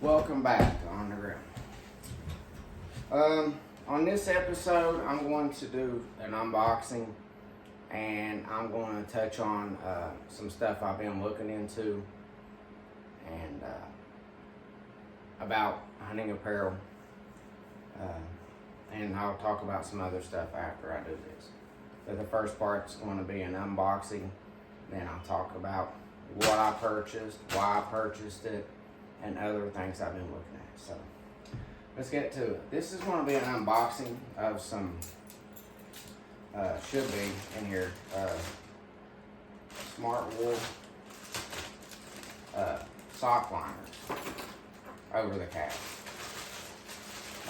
Welcome back to On the Ground. On this episode, I'm going to do an unboxing, and I'm going to touch on some stuff I've been looking into and about hunting apparel. And I'll talk about some other stuff after I do this. But the first part's going to be an unboxing. Then I'll talk about what I purchased, why I purchased it, and other things I've been looking at. So let's get to it. This is going to be an unboxing of some, should be in here, Smart Wool sock liners over the calf.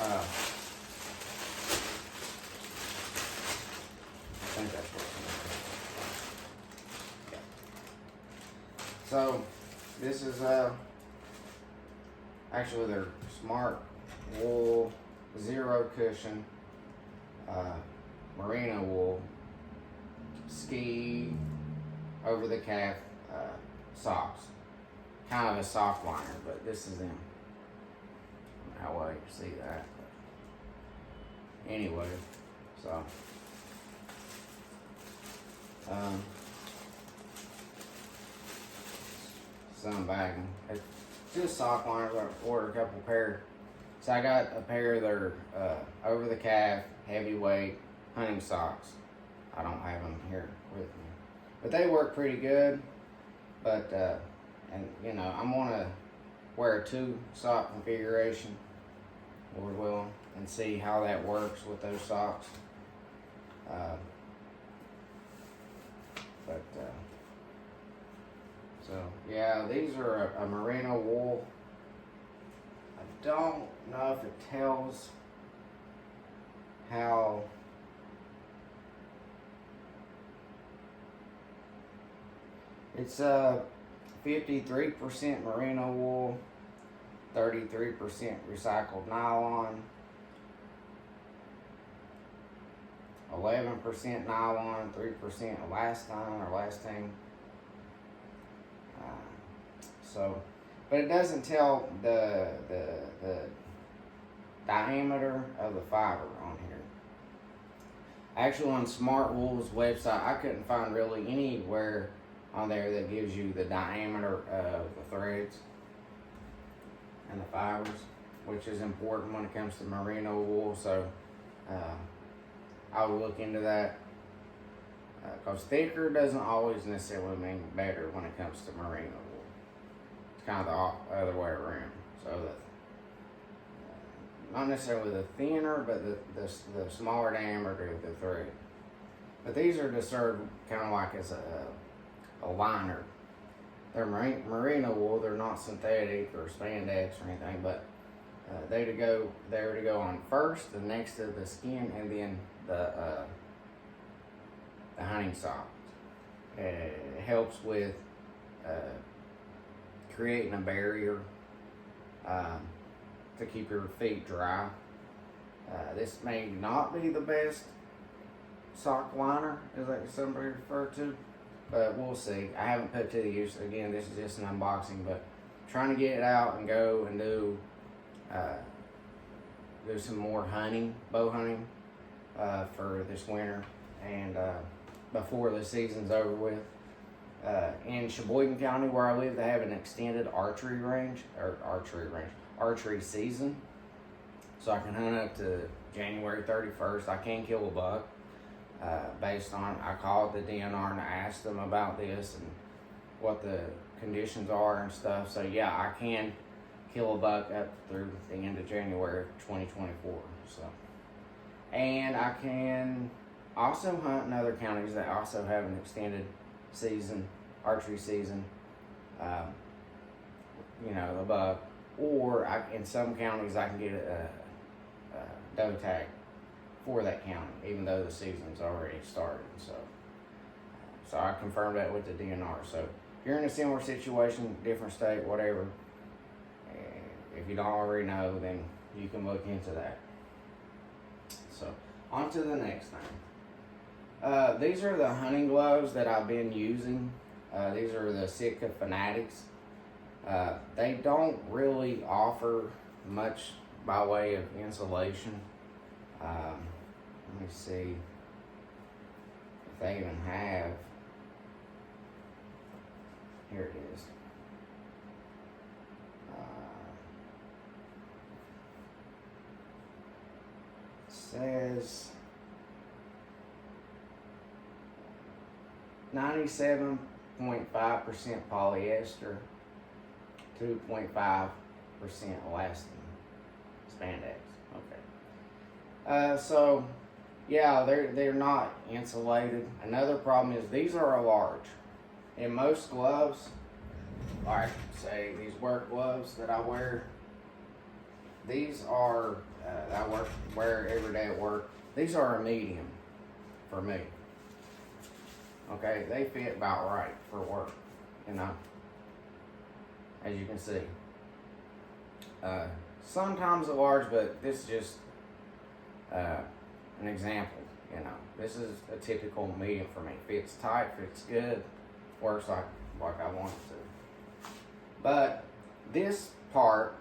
I think that's what it's going to be. So this is actually their Smart Wool Zero Cushion Merino Wool Ski over the calf socks. Kind of a sock liner, but this is them. How well you see that. But anyway, so some bagging. It's just sock liners. I ordered a couple pair. So I got a pair of their over the calf heavyweight hunting socks. I don't have them here with me, but they work pretty good. But and you know, I'm gonna wear a 2 sock configuration, Lord willing, and see how that works with those socks. So yeah, these are a merino wool. I don't know if it tells how it's 53% merino wool, 33% recycled nylon, 11% nylon, 3% elastane or elastane. But it doesn't tell the diameter of the fiber on here. Actually, on Smart Wool's website, I couldn't find really anywhere on there that gives you the diameter of the threads and the fibers, which is important when it comes to merino wool. So I would look into that, because thicker doesn't always necessarily mean better when it comes to merino wool. It's kind of the other way around. So not necessarily the thinner, but the smaller diameter of the thread. But these are just served kind of like as a liner. They're merino wool. They're not synthetic or spandex or anything, but they're to go on first, the next to the skin, and then the hunting sock. It helps with creating a barrier to keep your feet dry. This may not be the best sock liner, as like somebody referred to, but we'll see. I haven't put it to the use. Again, this is just an unboxing, but trying to get it out and go and do some more hunting, bow hunting, for this winter, and before the season's over with. In Sheboygan County, where I live, they have an extended archery season. So I can hunt up to January 31st. I can kill a buck. Based on, I called the DNR and I asked them about this and what the conditions are and stuff. So yeah, I can kill a buck up through the end of January 2024. So, and I can also hunt in other counties that also have an extended season, archery season. You know, the buck, or in some counties I can get a doe tag for that county, even though the season's already started. So I confirmed that with the DNR. So if you're in a similar situation, different state, whatever, if you don't already know, then you can look into that. So on to the next thing. These are the hunting gloves that I've been using. These are the Sitka Fanatics. They don't really offer much by way of insulation. Let me see if they even have. Here it is. Says 97.5% polyester, 2.5% elastin spandex. Okay. So yeah, they're not insulated. Another problem is these are a large. In most gloves, like say these work gloves that I wear, these are that I wear every day at work. These are a medium for me. Okay, they fit about right for work, you know, as you can see. Sometimes a large, but this is just an example, you know. This is a typical medium for me. Fits tight, fits good, works like I want it to. But this part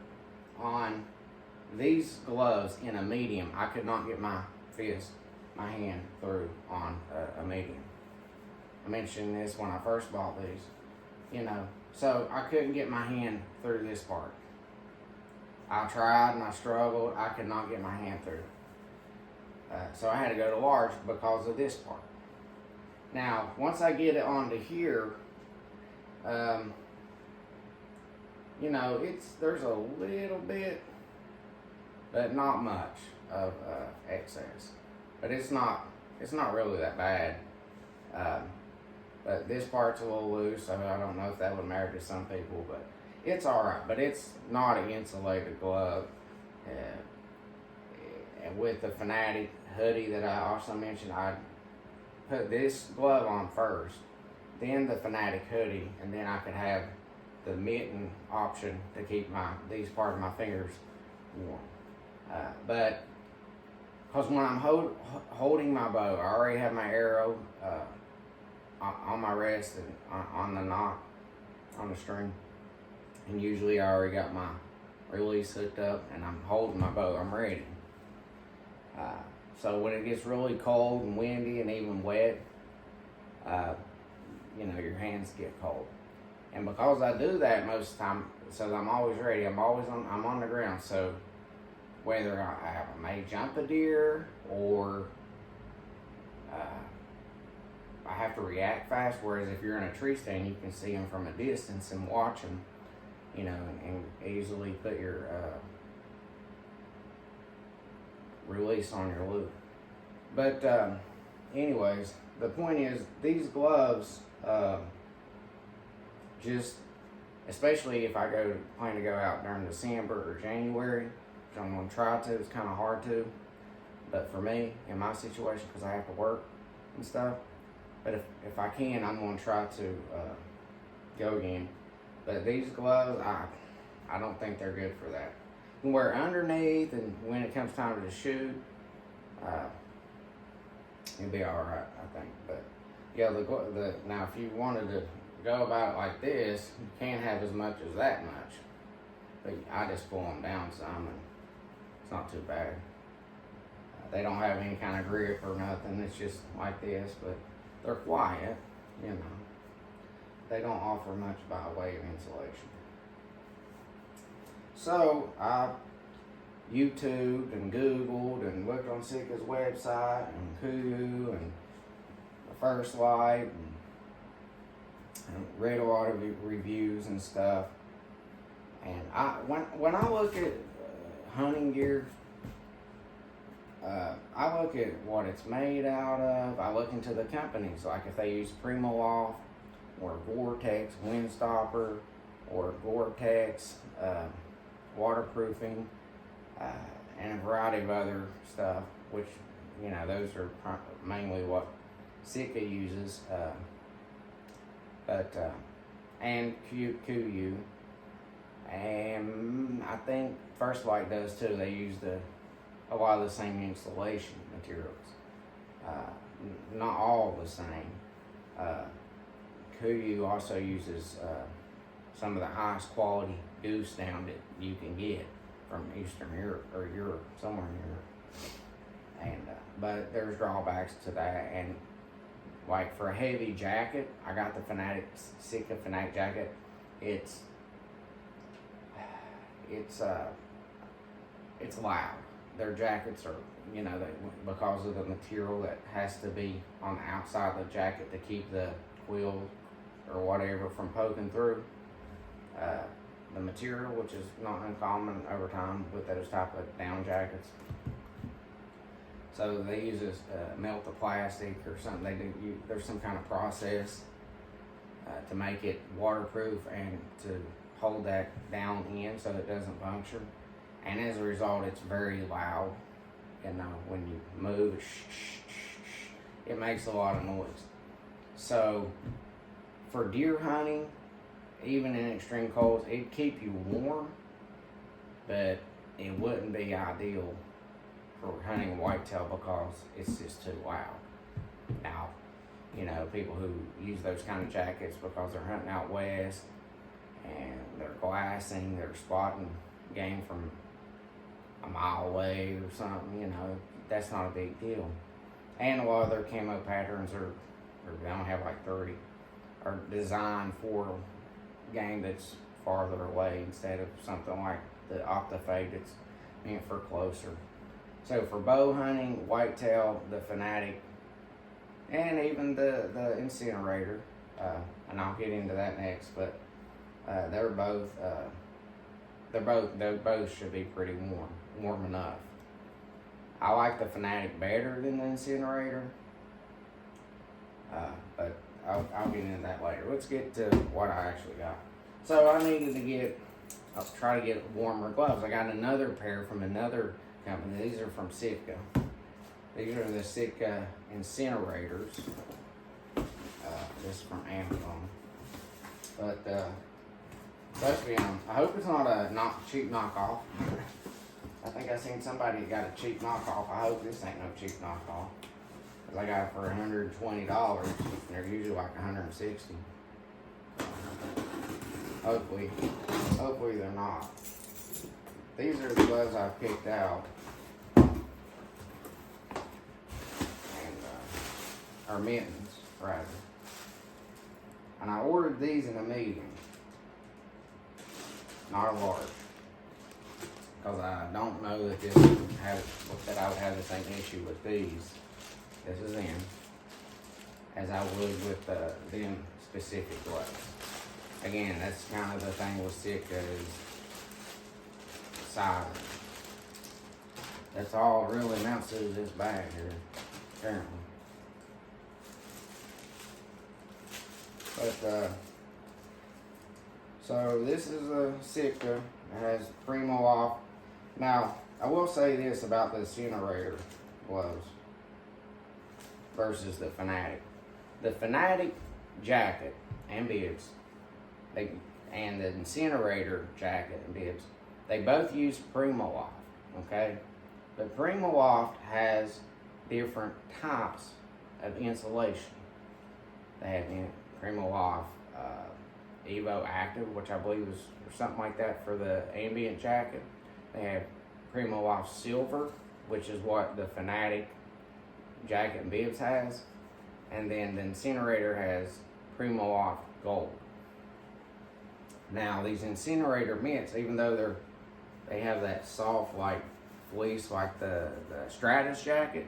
on these gloves in a medium, I could not get my hand through on a medium. I mentioned this when I first bought these, you know, so I couldn't get my hand through this part. I tried and I struggled. I could not get my hand through. So I had to go to large because of this part. Now, once I get it onto here, you know, there's a little bit, but not much of excess. But it's not really that bad. But this part's a little loose. I mean, I don't know if that would matter to some people, but it's all right. But it's not an insulated glove. And with the Fanatic hoodie that I also mentioned, I put this glove on first, then the Fanatic hoodie, and then I could have the mitten option to keep these part of my fingers warm. But because when I'm holding my bow, I already have my arrow on my wrist and on the knot on the string, and usually I already got my release hooked up and I'm holding my bow. I'm ready. So when it gets really cold and windy and even wet, you know, your hands get cold. And because I do that most of the time, so I'm always ready. I'm on the ground. So whether I may jump a deer or I have to react fast. Whereas if you're in a tree stand, you can see them from a distance and watch them, you know, and easily put your release on your loop. But anyways, the point is these gloves, just especially if I plan to go out during December or January, which I'm going to try to. It's kind of hard to, but for me in my situation, because I have to work and stuff. But if I can, I'm going to try to go again. But these gloves, I don't think they're good for that. You can wear underneath, and when it comes time to shoot, it'll be all right, I think. But yeah, now if you wanted to go about it like this, you can't have as much as that much. But I just pull them down some, and it's not too bad. They don't have any kind of grip or nothing. It's just like this, but they're quiet, you know. They don't offer much by way of insulation. So I YouTubed and Googled and looked on Sitka's website and Kudu and the First Light and read a lot of reviews and stuff. And when I look at hunting gear, I look at what it's made out of. I look into the companies, like if they use Primaloft or Gore-Tex Windstopper or Gore-Tex waterproofing, and a variety of other stuff, which, you know, those are mainly what Sitka uses, and QU, and I think First Light does too. They use a lot of the same insulation materials, not all the same. QU also uses some of the highest quality goose down that you can get from Eastern Europe or Europe, somewhere in Europe. And but there's drawbacks to that. And like for a heavy jacket, I got the Sitka Fanatic jacket. It's loud. Their jackets are, you know, because of the material that has to be on the outside of the jacket to keep the quill or whatever from poking through. The material, which is not uncommon over time with those type of down jackets. So they use this melt the plastic or something. They do. There's some kind of process to make it waterproof and to hold that down in so it doesn't puncture. And as a result, it's very loud. You know, when you move, it makes a lot of noise. So for deer hunting, even in extreme colds, it'd keep you warm, but it wouldn't be ideal for hunting whitetail because it's just too loud. Now, you know, people who use those kind of jackets because they're hunting out west and they're glassing, they're spotting game from a mile away or something, you know, that's not a big deal. And a lot of their camo patterns are they only have like 30, are designed for game that's farther away instead of something like the Octafade that's meant for closer. So for bow hunting, whitetail, the Fanatic, and even the Incinerator, and I'll get into that next, but they both should be pretty warm enough. I like the Fanatic better than the Incinerator, but I'll get into that later. Let's get to what I actually got. So I needed to I'll try to get warmer gloves. I got another pair from another company. These are from Sitka. These are the Sitka Incinerators. This is from Amazon. But let's be honest, I hope it's not a cheap knockoff. I think I seen somebody that got a cheap knockoff. I hope this ain't no cheap knockoff. Cause I got it for $120. And they're usually like $160. Hopefully they're not. These are the gloves I picked out. And or mittens, rather. And I ordered these in a medium, not a large. Because I don't know that I would have the same issue with these. This is in, as I would with them specific gloves. Again, that's kind of the thing with Sitka is size. That's all it really amounts to is this bag here, apparently. But so this is a Sitka. It has Primo off. Now, I will say this about the Incinerator gloves versus the Fanatic. The Fanatic jacket and bibs, and the Incinerator jacket and bibs, they both use Primo-Loft, okay? But Primo-Loft has different types of insulation. They have Primo-Loft Evo Active, which I believe is something like that for the ambient jacket. They have Primo-Loft Silver, which is what the Fanatic jacket and bibs has. And then the Incinerator has Primo-Loft Gold. Now, these Incinerator mitts, even though they have that soft like fleece like the Stratus jacket,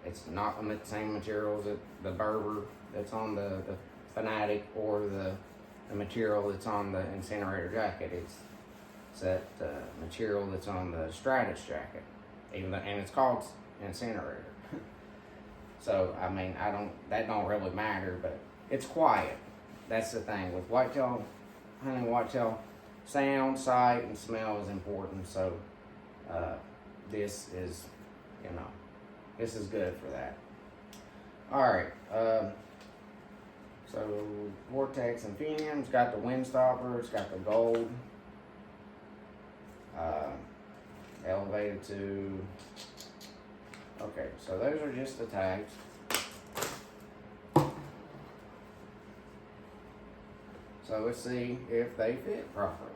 it's not the same materials that the Berber that's on the Fanatic or the material that's on the Incinerator jacket. It's that material that's on the Stratus jacket, and it's called Incinerator. So I mean, that don't really matter, but it's quiet. That's the thing with whitetail hunting. Whitetail, sound, sight, and smell is important. So this is, this is good for that. All right. So Vortex Infinium, it's got the wind stopper, it's got the gold. Elevated to, okay, so those are just the tags. So let's see if they fit properly.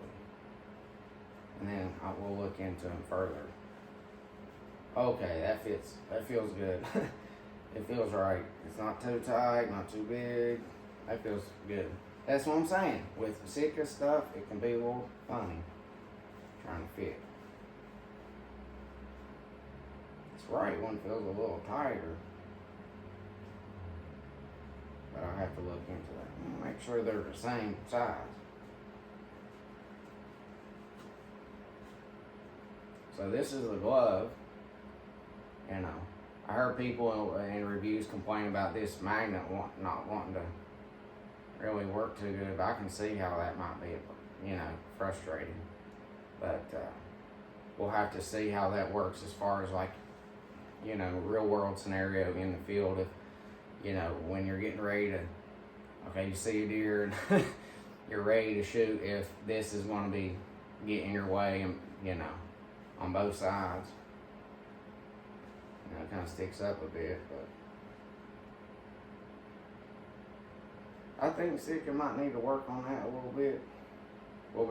And then we'll look into them further. Okay, that fits. That feels good. It feels right. It's not too tight, not too big. That feels good. That's what I'm saying. With Sitka stuff, it can be a little funny trying to fit. This right one feels a little tighter. But I'll have to look into that. Make sure they're the same size. So this is the glove. You know, I heard people in reviews complain about this magnet not wanting to really work too good, but I can see how that might be, you know, frustrating. But we'll have to see how that works as far as, like, you know, real world scenario in the field. If, you know, when you're getting ready to, okay, you see a deer and you're ready to shoot, if this is going to be getting your way, and, you know, on both sides. You know, it kind of sticks up a bit, but I think Sitka might need to work on that a little bit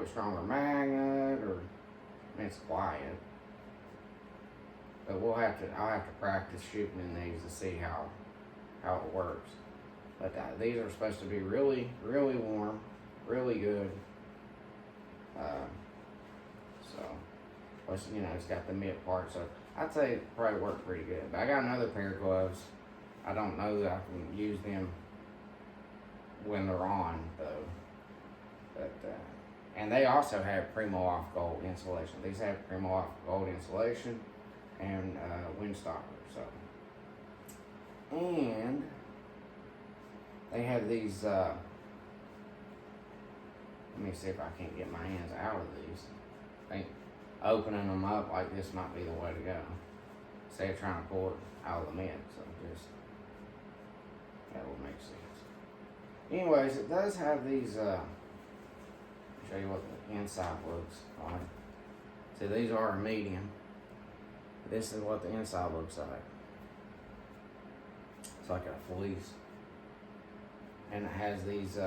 stronger magnet, or, I mean, it's quiet, but I'll have to practice shooting in these to see how it works. But these are supposed to be really, really warm, really good. So, plus, you know, it's got the Mitt part, so I'd say it probably worked pretty good. But I got another pair of gloves. I don't know that I can use them when they're on, though. But and they also have Primo Off Gold insulation. These have Primo Off Gold insulation and windstopper. So, and they have these. Let me see if I can't get my hands out of these. I think opening them up like this might be the way to go. Instead of trying to pull it out of the Mitt, so just that will make sense. Anyways, it does have these. I'll show you what the inside looks like. See, these are a medium. This is what the inside looks like. It's like a fleece, and it has these